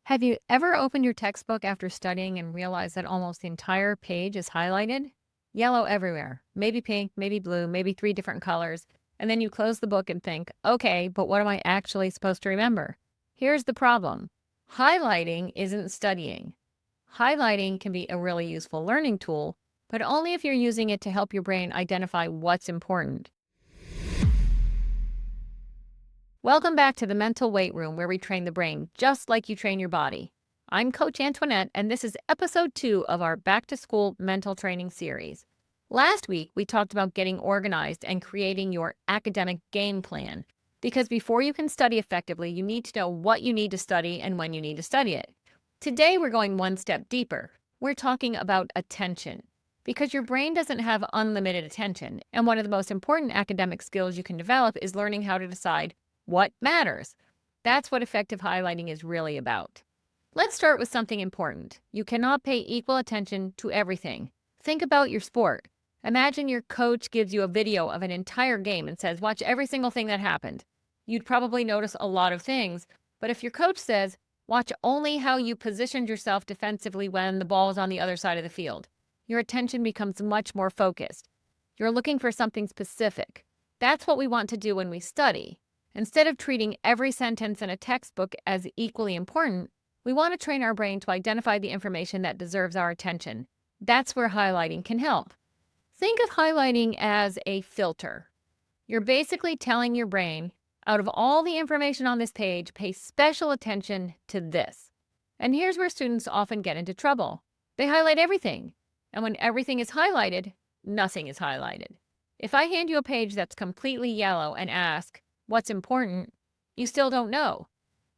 Have you ever opened your textbook after studying and realized that almost the entire page is highlighted? Yellow everywhere, maybe pink, maybe blue, maybe three different colors. And then you close the book and think, okay, but what am I actually supposed to remember? Here's the problem. Highlighting isn't studying. Highlighting can be a really useful learning tool, but only if you're using it to help your brain identify what's important. Welcome back to the mental weight room where we train the brain just like you train your body. I'm Coach Antoinette, and this is episode 2 of our Back to School mental training series. Last week, we talked about getting organized and creating your academic game plan. Because before you can study effectively, you need to know what you need to study and when you need to study it. Today, we're going one step deeper. We're talking about attention. Because your brain doesn't have unlimited attention, and one of the most important academic skills you can develop is learning how to decide what matters. That's what effective highlighting is really about. Let's start with something important. You cannot pay equal attention to everything. Think about your sport. Imagine your coach gives you a video of an entire game and says, watch every single thing that happened. You'd probably notice a lot of things, but if your coach says, watch only how you positioned yourself defensively when the ball is on the other side of the field, your attention becomes much more focused. You're looking for something specific. That's what we want to do when we study. Instead of treating every sentence in a textbook as equally important, we want to train our brain to identify the information that deserves our attention. That's where highlighting can help. Think of highlighting as a filter. You're basically telling your brain, out of all the information on this page, pay special attention to this. And here's where students often get into trouble. They highlight everything, and when everything is highlighted, nothing is highlighted. If I hand you a page that's completely yellow and ask, what's important, you still don't know.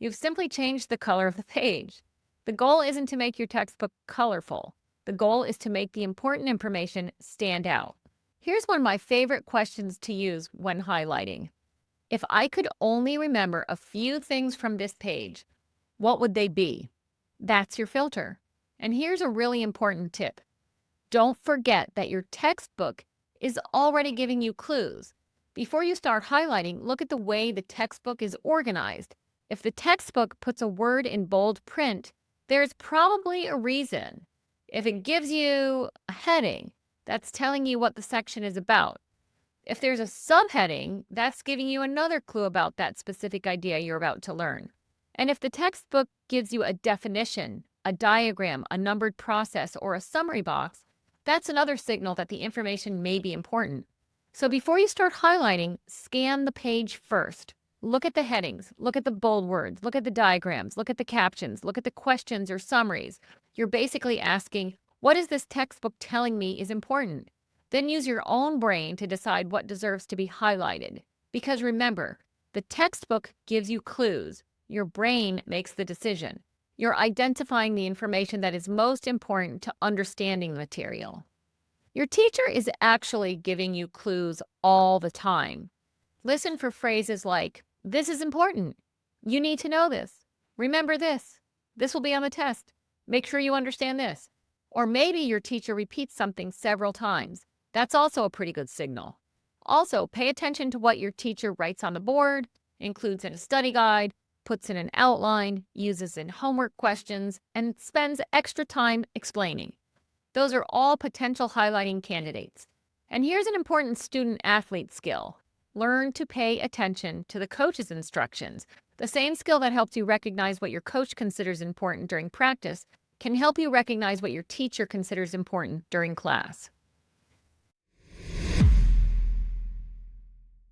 You've simply changed the color of the page. The goal isn't to make your textbook colorful. The goal is to make the important information stand out. Here's one of my favorite questions to use when highlighting. If I could only remember a few things from this page, what would they be? That's your filter. And here's a really important tip. Don't forget that your textbook is already giving you clues. Before you start highlighting, look at the way the textbook is organized. If the textbook puts a word in bold print, there's probably a reason. If it gives you a heading, that's telling you what the section is about. If there's a subheading, that's giving you another clue about that specific idea you're about to learn. And if the textbook gives you a definition, a diagram, a numbered process, or a summary box, that's another signal that the information may be important. So before you start highlighting, scan the page first. Look at the headings, look at the bold words, look at the diagrams, look at the captions, look at the questions or summaries. You're basically asking, what is this textbook telling me is important? Then use your own brain to decide what deserves to be highlighted. Because remember, the textbook gives you clues. Your brain makes the decision. You're identifying the information that is most important to understanding the material. Your teacher is actually giving you clues all the time. Listen for phrases like, this is important. You need to know this. Remember this. This will be on the test. Make sure you understand this. Or maybe your teacher repeats something several times. That's also a pretty good signal. Also, pay attention to what your teacher writes on the board, includes in a study guide, puts in an outline, uses in homework questions, and spends extra time explaining. Those are all potential highlighting candidates. And here's an important student-athlete skill. Learn to pay attention to the coach's instructions. The same skill that helps you recognize what your coach considers important during practice can help you recognize what your teacher considers important during class.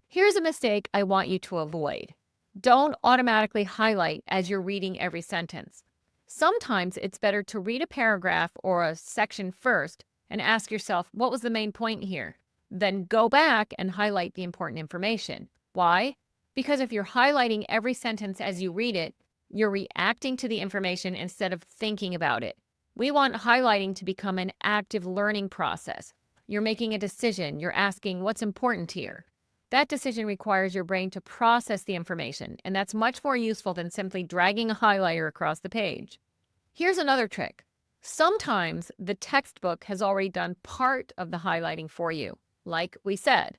Here's a mistake I want you to avoid. Don't automatically highlight as you're reading every sentence. Sometimes it's better to read a paragraph or a section first and ask yourself, what was the main point here? Then go back and highlight the important information. Why? Because if you're highlighting every sentence as you read it, you're reacting to the information instead of thinking about it. We want highlighting to become an active learning process. You're making a decision. You're asking what's important here. That decision requires your brain to process the information, and that's much more useful than simply dragging a highlighter across the page. Here's another trick. Sometimes the textbook has already done part of the highlighting for you. Like we said,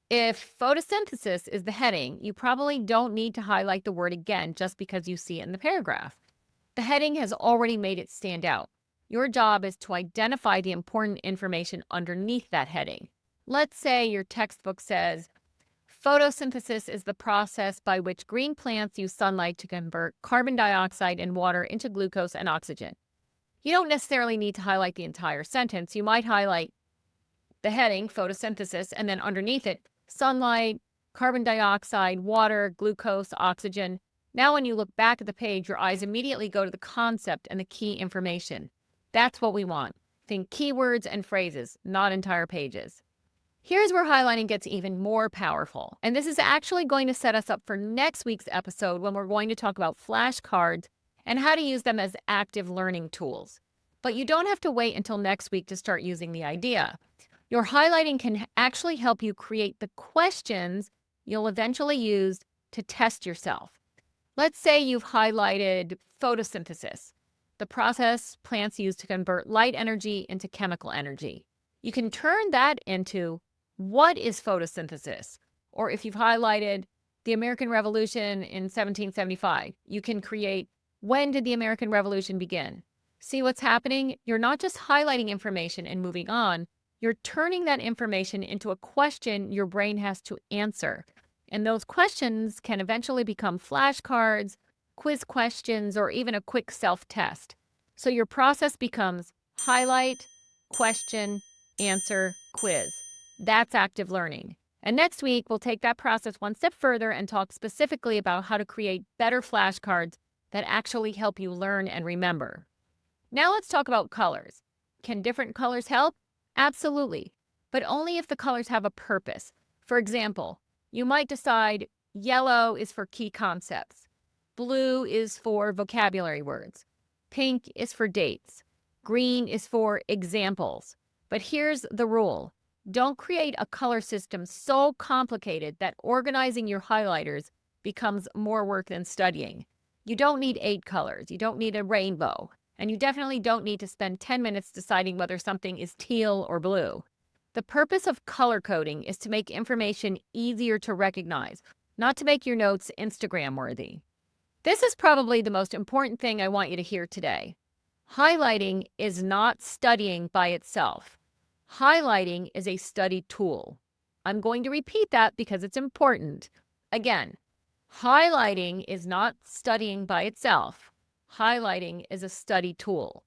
if photosynthesis is the heading, you probably don't need to highlight the word again just because you see it in the paragraph. The heading has already made it stand out. Your job is to identify the important information underneath that heading. Let's say your textbook says, photosynthesis is the process by which green plants use sunlight to convert carbon dioxide and water into glucose and oxygen. You don't necessarily need to highlight the entire sentence. You might highlight the heading, photosynthesis, and then underneath it, sunlight, carbon dioxide, water, glucose, oxygen. Now, when you look back at the page, your eyes immediately go to the concept and the key information. That's what we want. Think keywords and phrases, not entire pages. Here's where highlighting gets even more powerful. And this is actually going to set us up for next week's episode when we're going to talk about flashcards and how to use them as active learning tools. But you don't have to wait until next week to start using the idea. Your highlighting can actually help you create the questions you'll eventually use to test yourself. Let's say you've highlighted photosynthesis, the process plants use to convert light energy into chemical energy. You can turn that into what is photosynthesis? Or if you've highlighted the American Revolution in 1775, you can create when did the American Revolution begin? See what's happening? You're not just highlighting information and moving on. You're turning that information into a question your brain has to answer. And those questions can eventually become flashcards, quiz questions, or even a quick self-test. So your process becomes highlight, question, answer, quiz. That's active learning. And next week, we'll take that process one step further and talk specifically about how to create better flashcards that actually help you learn and remember. Now let's talk about colors. Can different colors help? Absolutely, but only if the colors have a purpose. For example, you might decide yellow is for key concepts, blue is for vocabulary words, pink is for dates, green is for examples. But here's the rule. Don't create a color system so complicated that organizing your highlighters becomes more work than studying. You don't need 8 colors, you don't need a rainbow, and you definitely don't need to spend 10 minutes deciding whether something is teal or blue. The purpose of color coding is to make information easier to recognize, not to make your notes Instagram worthy. This is probably the most important thing I want you to hear today. Highlighting is not studying by itself. Highlighting is a study tool. I'm going to repeat that because it's important. Again, highlighting is not studying by itself. Highlighting is a study tool.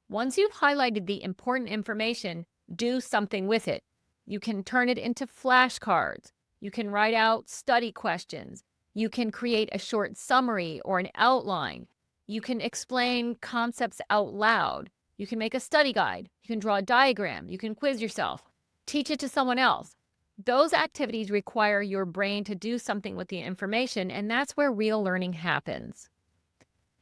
Once you've highlighted the important information, do something with it. You can turn it into flashcards. You can write out study questions. You can create a short summary or an outline. You can explain concepts out loud. You can make a study guide. You can draw a diagram. You can quiz yourself. Teach it to someone else. Those activities require your brain to do something with the information, and that's where real learning happens.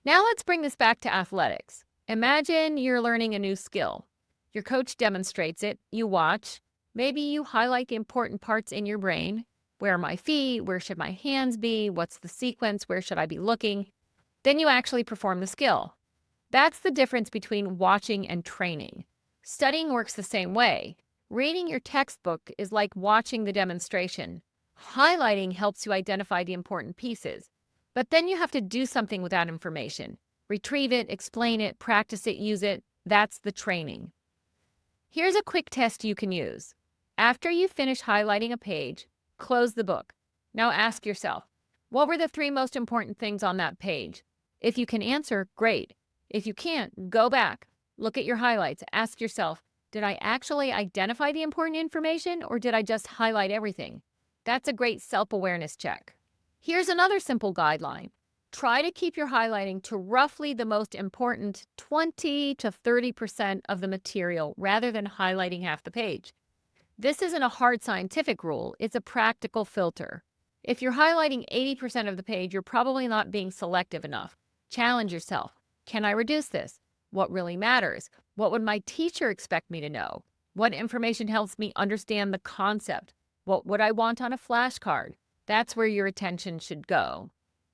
Now let's bring this back to athletics. Imagine you're learning a new skill. Your coach demonstrates it, you watch, maybe you highlight the important parts in your brain. Where are my feet? Where should my hands be? What's the sequence? Where should I be looking? Then you actually perform the skill. That's the difference between watching and training. Studying works the same way. Reading your textbook is like watching the demonstration. Highlighting helps you identify the important pieces. But then you have to do something with that information. Retrieve it, explain it, practice it, use it. That's the training. Here's a quick test you can use. After you finish highlighting a page, close the book. Now ask yourself, what were the 3 most important things on that page? If you can answer, great. If you can't, go back. Look at your highlights. Ask yourself, did I actually identify the important information or did I just highlight everything? That's a great self-awareness check. Here's another simple guideline. Try to keep your highlighting to roughly the most important 20 to 30% of the material rather than highlighting half the page. This isn't a hard scientific rule, it's a practical filter. If you're highlighting 80% of the page, you're probably not being selective enough. Challenge yourself. Can I reduce this? What really matters? What would my teacher expect me to know? What information helps me understand the concept? What would I want on a flashcard? That's where your attention should go.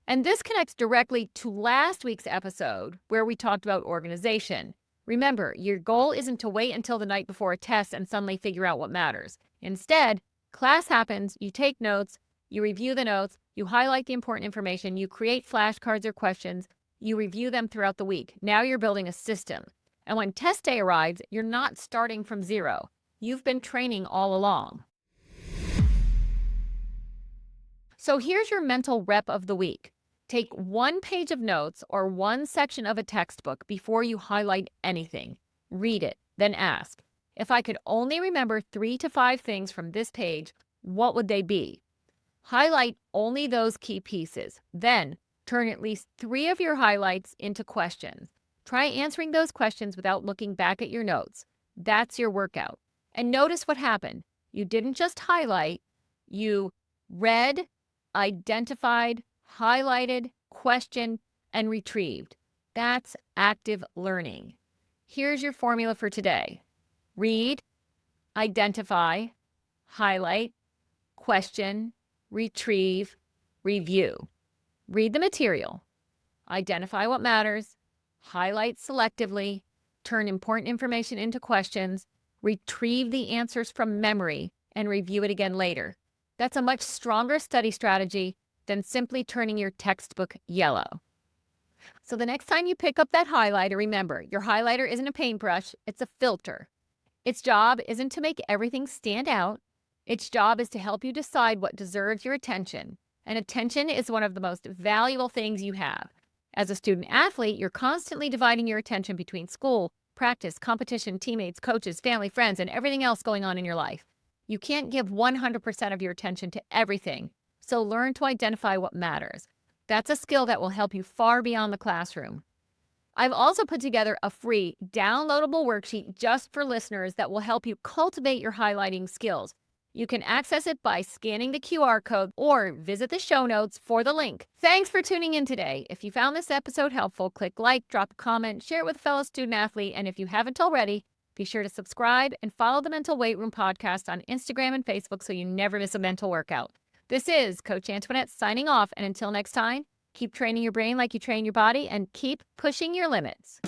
And this connects directly to last week's episode where we talked about organization. Remember, your goal isn't to wait until the night before a test and suddenly figure out what matters. Instead, class happens, you take notes, you review the notes, you highlight the important information, you create flashcards or questions, You review them throughout the week. Now you're building a system. And when test day arrives, you're not starting from zero. You've been training all along. So here's your mental rep of the week. Take one page of notes or one section of a textbook before you highlight anything. Read it, then ask, if I could only remember 3 to 5 things from this page, what would they be? Highlight only those key pieces. Then turn at least 3 of your highlights into questions. Try answering those questions without looking back at your notes. That's your workout. And notice what happened. You didn't just highlight, you read, identified, highlighted, questioned, and retrieved. That's active learning. Here's your formula for today. Read, identify, highlight, question, retrieve, review. Read the material. Identify what matters. Highlight selectively. Turn important information into questions. Retrieve the answers from memory and review it again later. That's a much stronger study strategy than simply turning your textbook yellow. So the next time you pick up that highlighter, remember, your highlighter isn't a paintbrush, it's a filter. Its job isn't to make everything stand out. Its job is to help you decide what deserves your attention. And attention is one of the most valuable things you have. As a student athlete, you're constantly dividing your attention between school, practice, competition, teammates, coaches, family, friends, and everything else going on in your life. You can't give 100% of your attention to everything, so learn to identify what matters. That's a skill that will help you far beyond the classroom. I've also put together a free downloadable worksheet just for listeners that will help you cultivate your highlighting skills. You can access it by scanning the QR code or visit the show notes for the link. Thanks for tuning in today. If you found this episode helpful, click like, drop a comment, share it with a fellow student athlete, and if you haven't already, be sure to subscribe and follow the Mental Weight Room podcast on Instagram and Facebook so you never miss a mental workout. This is Coach Antoinette signing off, and until next time, keep training your brain like you train your body and keep pushing your limits.